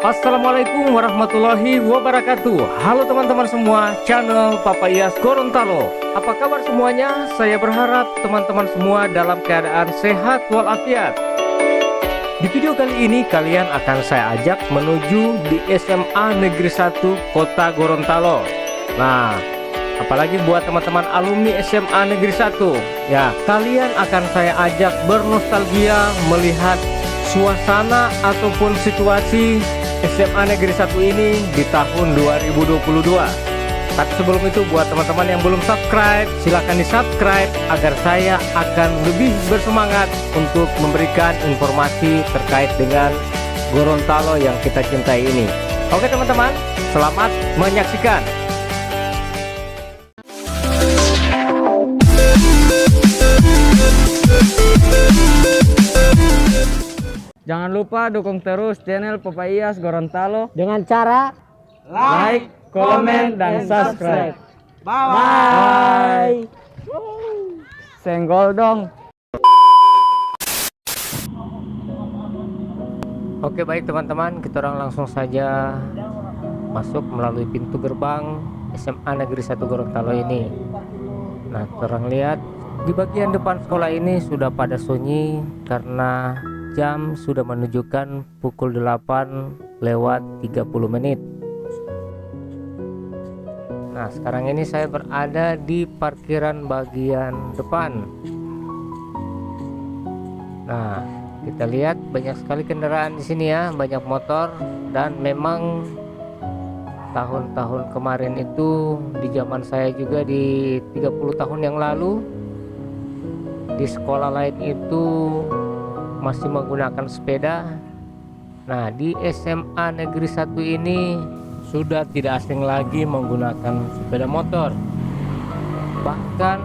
Assalamualaikum warahmatullahi wabarakatuh. Halo teman-teman semua, channel Papa Iyas Gorontalo. Apa kabar semuanya? Saya berharap teman-teman semua dalam keadaan sehat walafiat. Di video kali ini kalian akan saya ajak menuju di SMA Negeri 1 Kota Gorontalo. Nah, apalagi buat teman-teman alumni SMA Negeri 1, ya, kalian akan saya ajak bernostalgia melihat suasana ataupun situasi SMA Negeri 1 ini di tahun 2022. Tapi sebelum itu, buat teman-teman yang belum subscribe, silahkan di subscribe agar saya akan lebih bersemangat untuk memberikan informasi terkait dengan Gorontalo yang kita cintai ini. Oke teman-teman, selamat menyaksikan. Jangan lupa dukung terus channel Papa Iyas Gorontalo dengan cara like, komen, dan subscribe. bye. Senggol dong. Oke baik teman-teman, kita orang langsung saja masuk melalui pintu gerbang SMA Negeri 1 Gorontalo ini. Nah, terang lihat di bagian depan sekolah ini sudah pada sunyi karena jam sudah menunjukkan pukul 8 lewat 30 menit. Nah, sekarang ini saya berada di parkiran bagian depan. Nah, kita lihat banyak sekali kendaraan di sini ya, banyak motor, dan memang tahun-tahun kemarin itu di zaman saya juga di 30 tahun yang lalu di sekolah lain itu masih menggunakan sepeda. Nah, di SMA Negeri 1 ini sudah tidak asing lagi menggunakan sepeda motor. Bahkan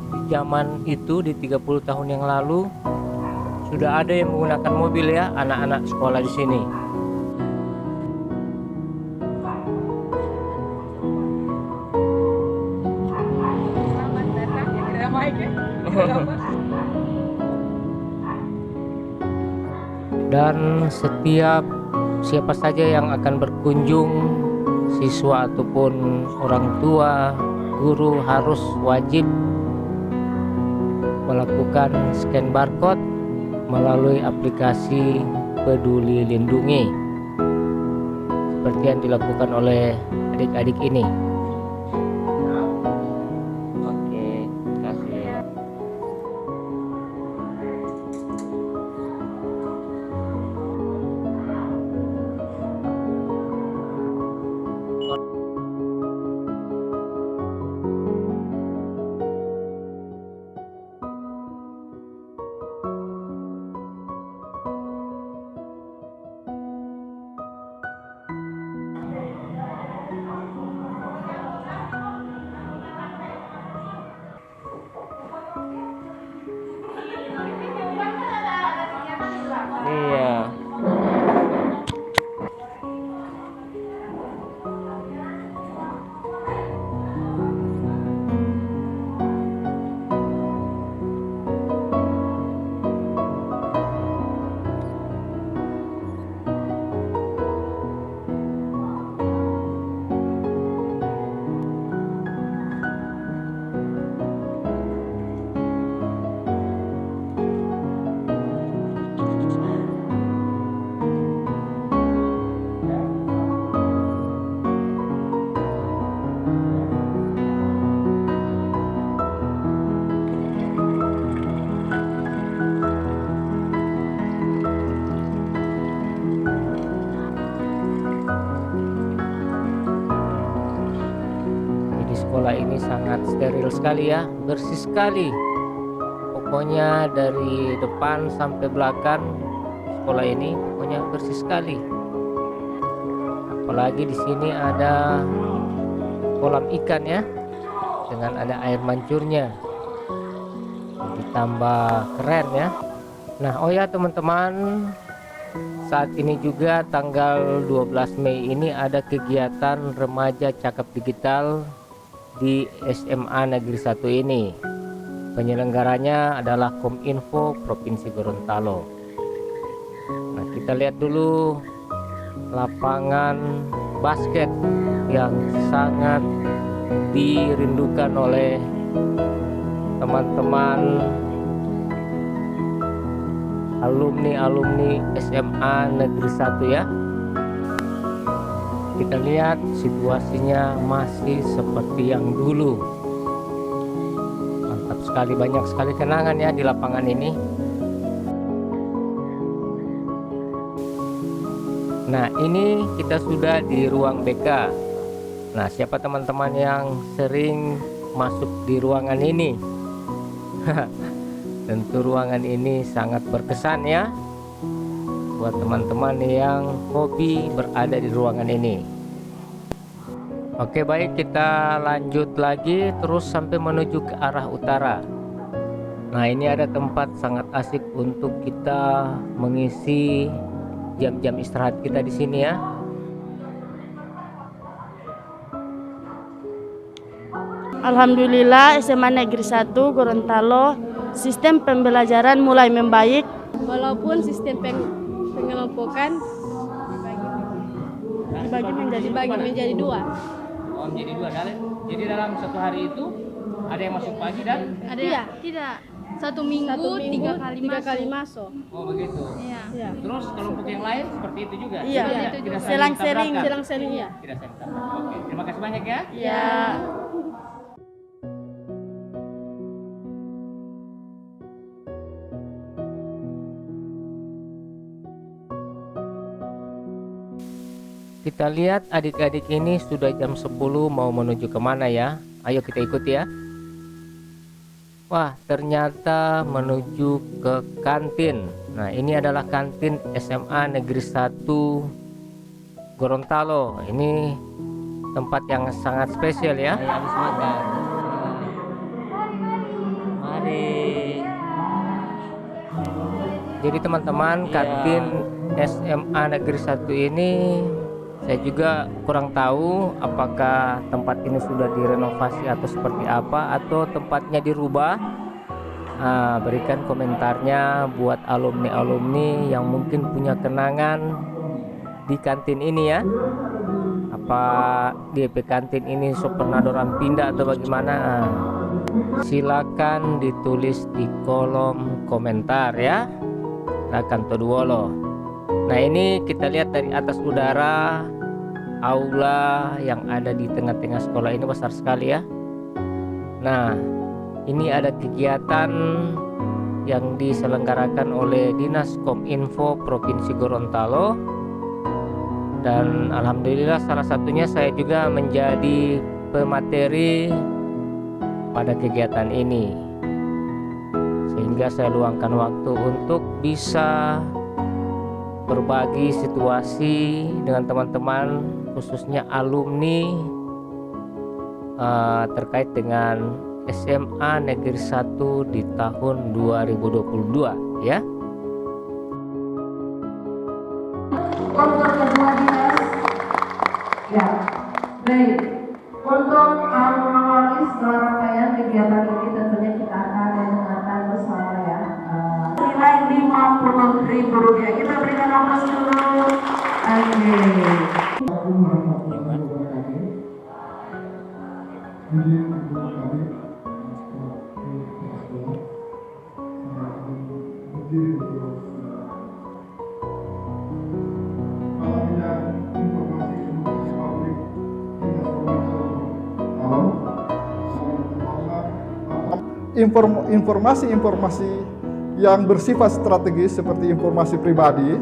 di zaman itu di 30 tahun yang lalu sudah ada yang menggunakan mobil ya, anak-anak sekolah di sini. Dan setiap siapa saja yang akan berkunjung, siswa ataupun orang tua, guru harus wajib melakukan scan barcode melalui aplikasi Peduli Lindungi seperti yang dilakukan oleh adik-adik ini. Oke, terima kasih. Iya. Jadi sekolah ini sangat steril sekali ya, bersih sekali. Pokoknya dari depan sampai belakang sekolah ini pokoknya bersih sekali. Apalagi di sini ada kolam ikan ya, dengan ada air mancurnya. Ditambah keren ya. Nah, oh ya teman-teman, saat ini juga tanggal 12 Mei ini ada kegiatan remaja cakep digital di SMA Negeri 1 ini. Penyelenggaranya adalah Kominfo Provinsi Gorontalo. Nah, kita lihat dulu lapangan basket yang sangat dirindukan oleh teman-teman alumni SMA Negeri 1 ya. Kita lihat situasinya masih seperti yang dulu. Mantap sekali, banyak sekali kenangan ya di lapangan ini. Nah, ini kita sudah di ruang BK. Nah, siapa teman-teman yang sering masuk di ruangan ini? Tentu ruangan ini sangat berkesan ya buat teman-teman yang hobi berada di ruangan ini. Oke, baik, kita lanjut lagi terus sampai menuju ke arah utara. Nah, ini ada tempat sangat asik untuk kita mengisi jam-jam istirahat kita di sini ya. Alhamdulillah SMA Negeri 1 Gorontalo sistem pembelajaran mulai membaik walaupun sistem pengelompokan dibagi menjadi dua. Oh, menjadi dua. Jadi dalam satu hari itu ada yang masuk pagi dan Ada tidak. Satu minggu tiga kali masuk. oh begitu. Iya. Terus kelompok yang lain seperti itu juga. Iya. Tidak Selang-sering. tabrakan? Ya. Tidak saling tabrakan. Oke, terima kasih banyak ya. ya. Kita lihat adik-adik ini sudah jam 10 mau menuju kemana ya. Ayo kita ikut ya. Wah, ternyata menuju ke kantin. Nah, ini adalah kantin SMA Negeri 1 Gorontalo. Ini tempat yang sangat spesial ya. Ayo habis makan. Mari. Jadi teman-teman, kantin SMA Negeri 1 ini saya juga kurang tahu apakah tempat ini sudah direnovasi atau seperti apa, atau tempatnya dirubah. Berikan komentarnya buat alumni-alumni yang mungkin punya kenangan di kantin ini ya. Apa DP kantin ini pernah dorang pindah atau bagaimana? Silakan ditulis di kolom komentar ya. Akan toduolo. Nah, ini kita lihat dari atas udara, aula yang ada di tengah-tengah sekolah ini besar sekali ya. Nah, ini ada kegiatan yang diselenggarakan oleh Dinas Kominfo Provinsi Gorontalo, dan alhamdulillah salah satunya saya juga menjadi pemateri pada kegiatan ini, sehingga saya luangkan waktu untuk bisa berbagi situasi dengan teman-teman, khususnya alumni terkait dengan SMA Negeri 1 di tahun 2022 ya. Untuk kedua dinas, ya, baik. Untuk mengawali setelah rangkaian kegiatan ini tentunya kita akan mendengarkan bersama ya. Nilai Rp50.000. Kita berikan aplaus dulu. Informasi-informasi yang bersifat strategis seperti informasi pribadi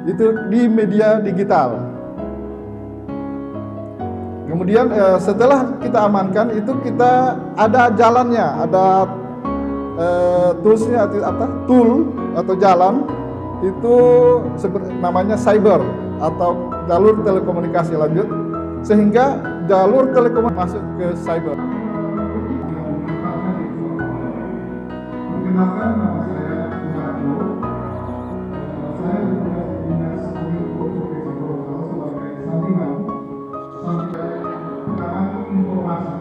itu di media digital. Kemudian setelah kita amankan itu kita ada jalannya, ada toolsnya atau tool atau jalan itu namanya cyber atau jalur telekomunikasi lanjut, sehingga jalur telekomunikasi masuk ke cyber. Perkenalkan, nama saya Suharto. Saya bertugas di Dinas Kominfo Provinsi Gorontalo sebagai Santiman informasi.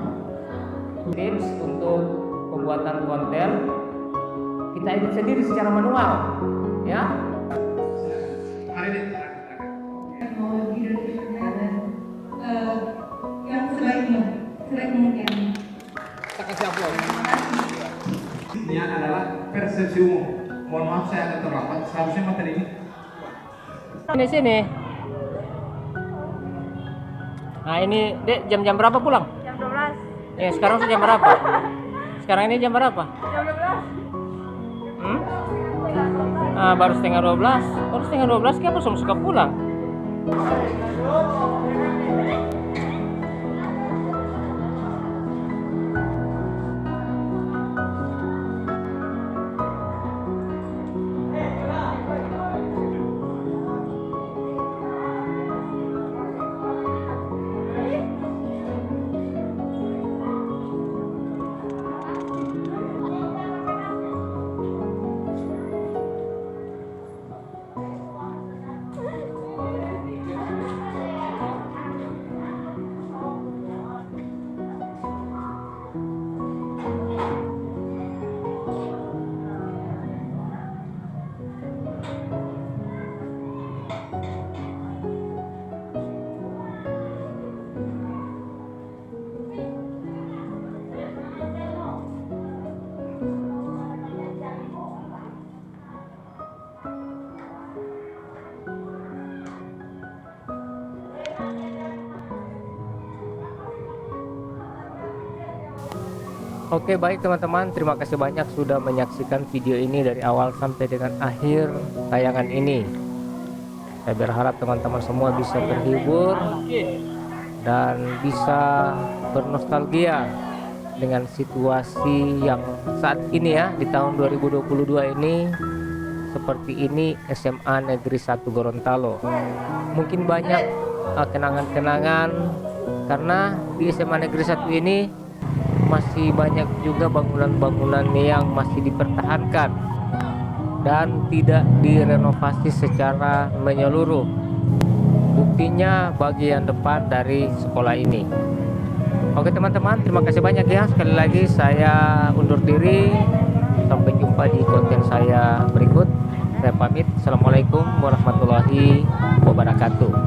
Tips untuk pembuatan konten, kita edit sendiri secara manual, ya. resepsi umum. Mohon maaf saya agak terlambat. Seharusnya materi ini. Sini. Nah ini Dek, jam berapa pulang? Jam 12. Ya sekarang jam berapa? Sekarang ini jam berapa? Jam 12. Ah, baru setengah 12. Baru setengah 12 kenapa suka pulang? Oke baik teman-teman, terima kasih banyak sudah menyaksikan video ini dari awal sampai dengan akhir tayangan ini. Saya berharap teman-teman semua bisa terhibur dan bisa bernostalgia dengan situasi yang saat ini ya, di tahun 2022 ini. Seperti ini SMA Negeri 1 Gorontalo. Mungkin banyak kenangan-kenangan karena di SMA Negeri 1 ini masih banyak juga bangunan-bangunan yang masih dipertahankan dan tidak direnovasi secara menyeluruh. Buktinya bagian depan dari sekolah ini. Oke teman-teman, terima kasih banyak ya. Sekali lagi saya undur diri. Sampai jumpa di konten saya berikut. Saya pamit. Assalamualaikum warahmatullahi wabarakatuh.